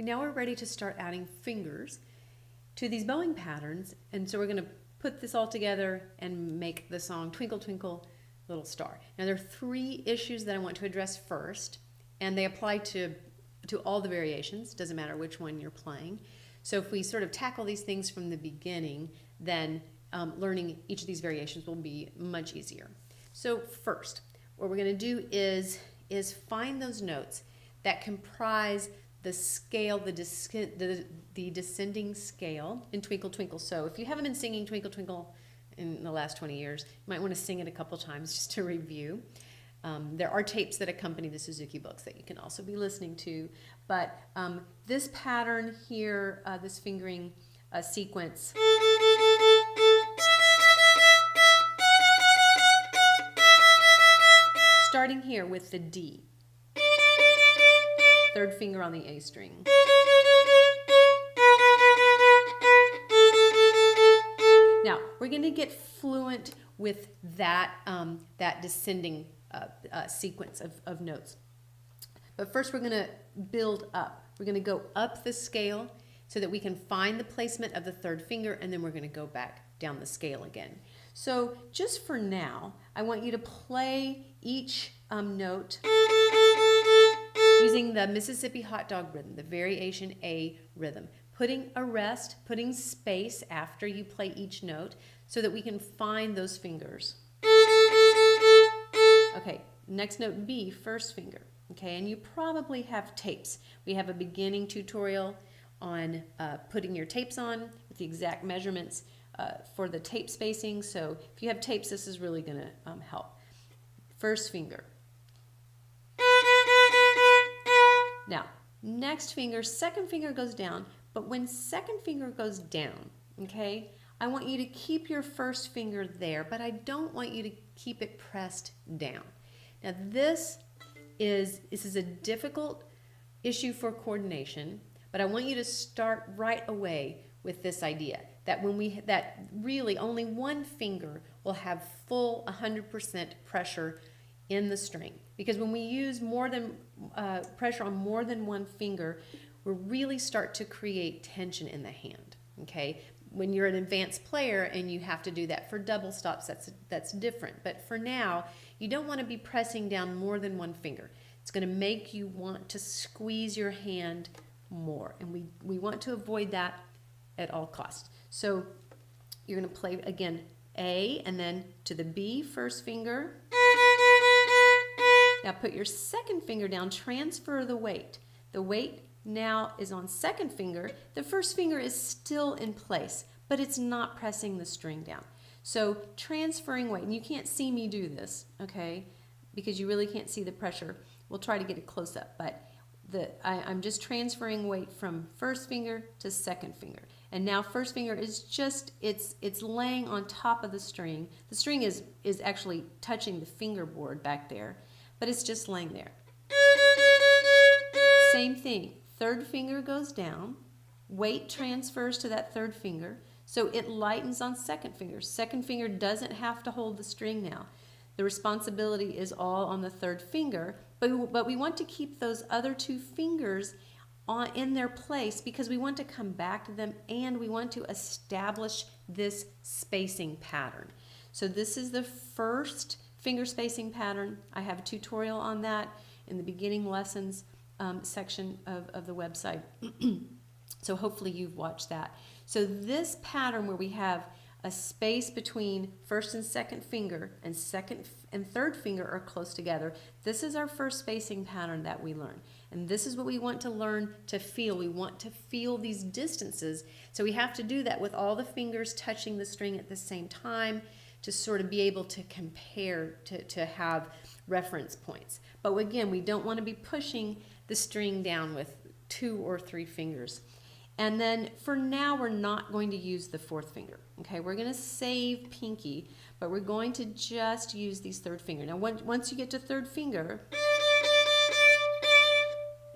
Okay, now we're ready to start adding fingers to these bowing patterns, and so we're going to put this all together and make the song Twinkle Twinkle Little Star. Now there are three issues that I want to address first, and they apply to all the variations. Doesn't matter which one you're playing. So if we sort of tackle these things from the beginning, then learning each of these variations will be much easier. So first, what we're going to do is find those notes that comprise the scale, the descending scale in Twinkle Twinkle. So if you haven't been singing Twinkle Twinkle in the last 20 years, you might want to sing it a couple times just to review. There are tapes that accompany the Suzuki books that you can also be listening to. But this pattern here, this fingering sequence, starting here with the D, third finger on the A string. Now, we're going to get fluent with that, that descending sequence of notes. But first we're going to build up. We're going to go up the scale so that we can find the placement of the third finger, and then we're going to go back down the scale again. So just for now, I want you to play each note using the Mississippi Hot Dog rhythm, the variation A rhythm, putting a rest, putting space after you play each note so that we can find those fingers. Okay, next note B, first finger. Okay, and you probably have tapes. We have a beginning tutorial on putting your tapes on with the exact measurements for the tape spacing. So if you have tapes, this is really going to help. First finger. Now, next finger, second finger goes down, but when second finger goes down, okay, I want you to keep your first finger there, but I don't want you to keep it pressed down. Now this is a difficult issue for coordination, but I want you to start right away with this idea that that really only one finger will have full 100% pressure in the string, because when we use more than pressure on more than one finger, we really start to create tension in the hand. Okay, when you're an advanced player and you have to do that for double stops, that's different. But for now, you don't want to be pressing down more than one finger. It's going to make you want to squeeze your hand more, and we want to avoid that at all costs. So you're going to play again A and then to the B, first finger. Now put your second finger down, transfer the weight. The weight now is on second finger. The first finger is still in place, but it's not pressing the string down. So transferring weight, and you can't see me do this, okay, because you really can't see the pressure. We'll try to get it close up, but I'm just transferring weight from first finger to second finger. And now first finger is just, it's laying on top of the string. The string is actually touching the fingerboard back there, but it's just laying there. Same thing, third finger goes down, weight transfers to that third finger, so it lightens on second finger. Second finger doesn't have to hold the string now. The responsibility is all on the third finger, but we want to keep those other two fingers in their place because we want to come back to them and we want to establish this spacing pattern. So this is the first finger spacing pattern. I have a tutorial on that in the beginning lessons section of the website. So hopefully you've watched that. So this pattern where we have a space between first and second finger and second and third finger are close together. This is our first spacing pattern that we learn. And this is what we want to learn to feel. We want to feel these distances. So we have to do that with all the fingers touching the string at the same time to sort of be able to compare, to have reference points. But again, we don't want to be pushing the string down with 2 or 3 fingers. And then for now, we're not going to use the fourth finger. Okay, we're going to save pinky, but we're going to just use these third finger. Now, once you get to third finger,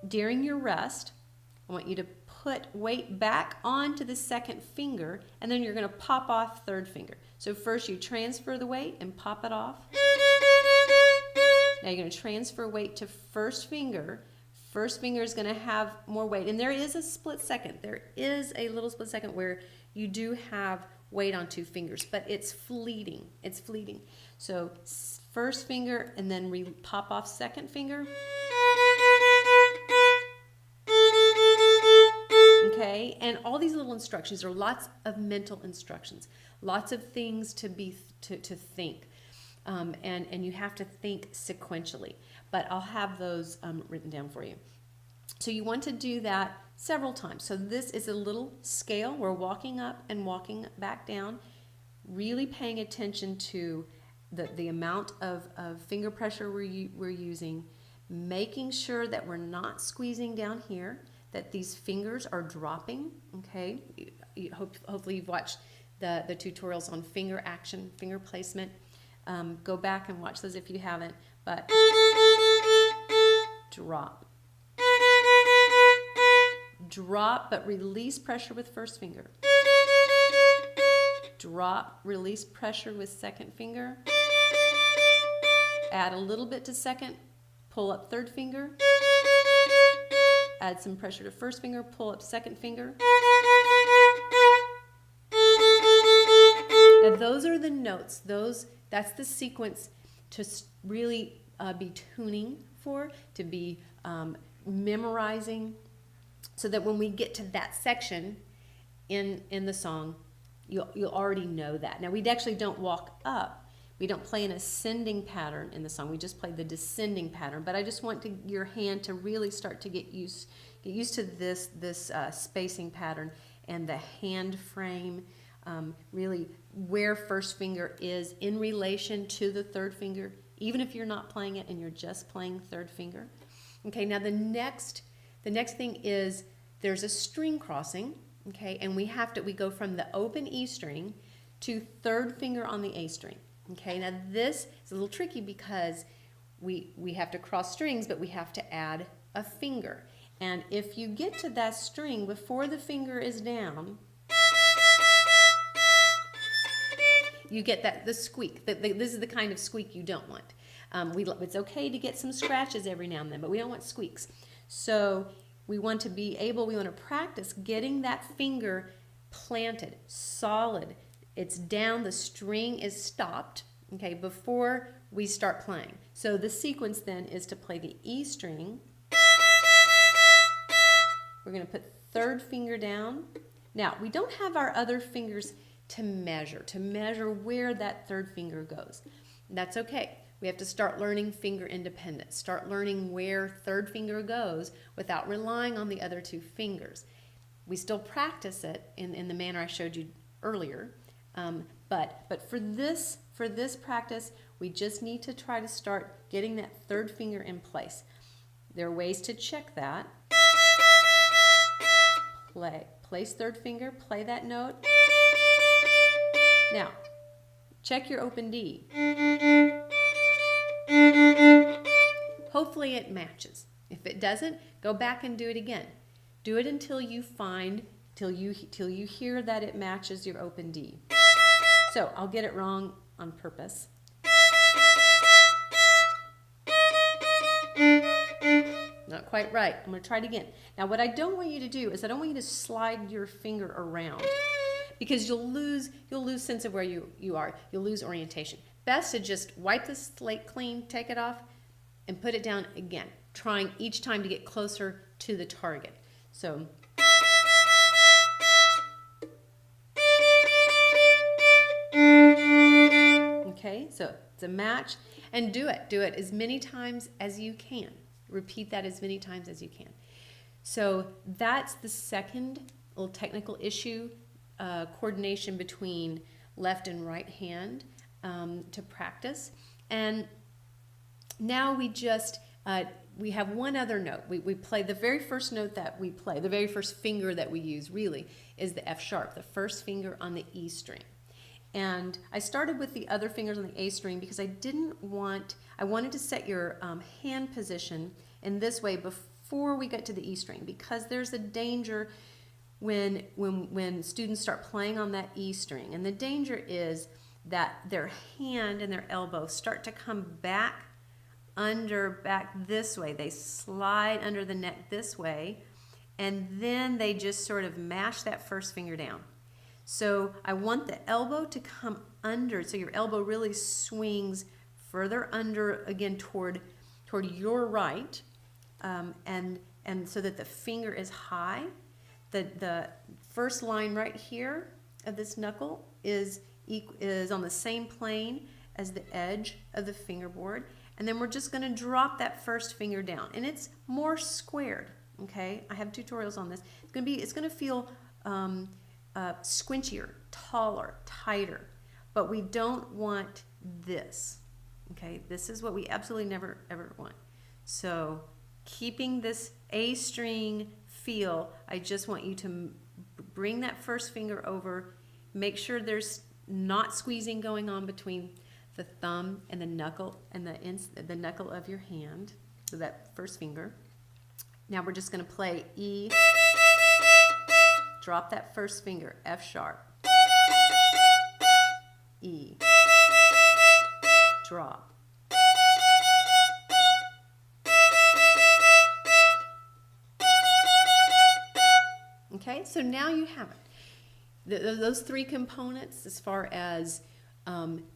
during your rest, I want you to put weight back onto the second finger, and then you're going to pop off third finger. So first you transfer the weight and pop it off. Now you're going to transfer weight to first finger, First finger is going to have more weight. And there is a split second. There is a little split second where you do have weight on two fingers, but it's fleeting. It's fleeting. So first finger and then pop off second finger. Okay, and all these little instructions are lots of mental instructions, lots of things to think, and you have to think sequentially. But I'll have those written down for you. So you want to do that several times. So this is a little scale. We're walking up and walking back down, really paying attention to the amount of finger pressure we're using, making sure that we're not squeezing down here, that these fingers are dropping, okay? Hopefully you've watched the tutorials on finger action, finger placement. Go back and watch those if you haven't, but drop. Drop, but release pressure with first finger. Drop, release pressure with second finger. Add a little bit to second, pull up third finger. Add some pressure to first finger, pull up second finger. Now those are the notes. That's the sequence to really be tuning for, to be memorizing, so that when we get to that section in the song, you'll already know that. Now we actually don't walk up. We don't play an ascending pattern in the song. We just play the descending pattern. But I just want your hand to really start to get used to this spacing pattern and the hand frame, really where first finger is in relation to the third finger, even if you're not playing it and you're just playing third finger. Okay, now the next thing is there's a string crossing, okay, and we go from the open E string to third finger on the A string. Okay, now this is a little tricky because we have to cross strings, but we have to add a finger. And if you get to that string before the finger is down, you get the squeak. This is the kind of squeak you don't want. It's okay to get some scratches every now and then, but we don't want squeaks. So we want to practice getting that finger planted, solid. It's down, the string is stopped, okay, before we start playing. So the sequence then is to play the E string. We're going to put third finger down. Now, we don't have our other fingers to measure where that third finger goes. That's okay. We have to start learning finger independence, start learning where third finger goes without relying on the other two fingers. We still practice it in the manner I showed you earlier. But for this practice, we just need to try to start getting that third finger in place. There are ways to check that. Place third finger, play that note. Now, check your open D. Hopefully it matches. If it doesn't, go back and do it again. Do it until you hear that it matches your open D. So I'll get it wrong on purpose. Not quite right. I'm going to try it again. Now what I don't want you to do is I don't want you to slide your finger around, because you'll lose sense of where you are. You'll lose orientation. Best to just wipe the slate clean, take it off, and put it down again, trying each time to get closer to the target. So okay, so it's a match, and do it as many times as you can. Repeat that as many times as you can. So that's the second little technical issue, coordination between left and right hand to practice. And now we just, we have one other note. We play the very first note that we play, the very first finger that we use really is the F sharp, the first finger on the E string. And I started with the other fingers on the A string because I wanted to set your hand position in this way before we get to the E string, because there's a danger when students start playing on that E string, and the danger is that their hand and their elbow start to come back under back this way. They slide under the neck this way, and then they just sort of mash that first finger down. So I want the elbow to come under, so your elbow really swings further under again toward your right, and so that the finger is high. The first line right here of this knuckle is on the same plane as the edge of the fingerboard, and then we're just going to drop that first finger down, and it's more squared. Okay, I have tutorials on this. It's going to feel squinchier, taller, tighter, but we don't want this. Okay, this is what we absolutely never ever want. So keeping this A string feel, I just want you to bring that first finger over, make sure there's not squeezing going on between the thumb and the knuckle and the knuckle of your hand, so that first finger. Now we're just going to play E, drop that first finger, F sharp, E, drop. Okay, so now you have it. Those three components as far as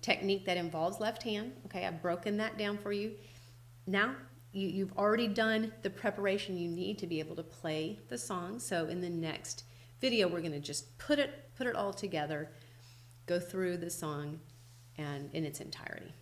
technique that involves left hand. Okay, I've broken that down for you. Now you've already done the preparation you need to be able to play the song. So in the next video, we're going to just put it all together, go through the song and in its entirety.